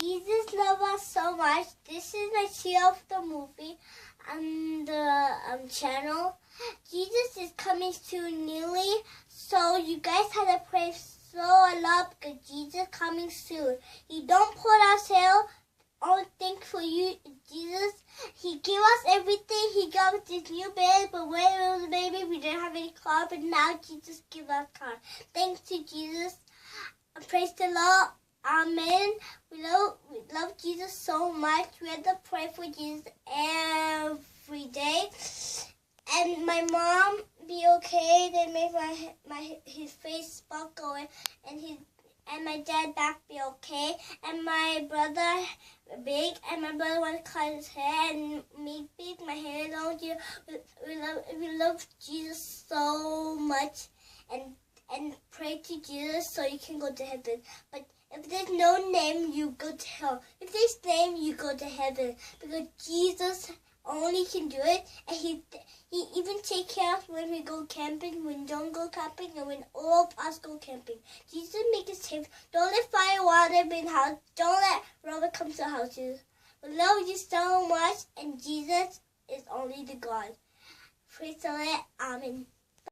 Jesus loves us so much. This is my share of the movie on the channel. Jesus is coming soon nearly, so you guys have to pray so a lot because Jesus is coming soon. He don't put us here. All things for you, Jesus. He gave us everything. He gave us this new bed, but when we was a baby, we didn't have any car, but now Jesus gave us car. Thanks to Jesus. Praise the Lord. Amen. We love Jesus so much. We have to pray for Jesus every day. And my mom be okay. They made his face sparkle and my dad back be okay. And my brother big, and my brother want to cut his hair, and me big, my hair long. We love Jesus so much, and pray to Jesus so you can go to heaven. But if there's no name, you go to hell. If there's name, you go to heaven, because Jesus only can do it, and he even take care of when we go camping, when John go camping, and when all of us go camping. Jesus make us safe. Don't let fire, water be in the house. Don't let Robert come to the houses. We love you so much, and Jesus is only the God. Praise the Lord. Amen.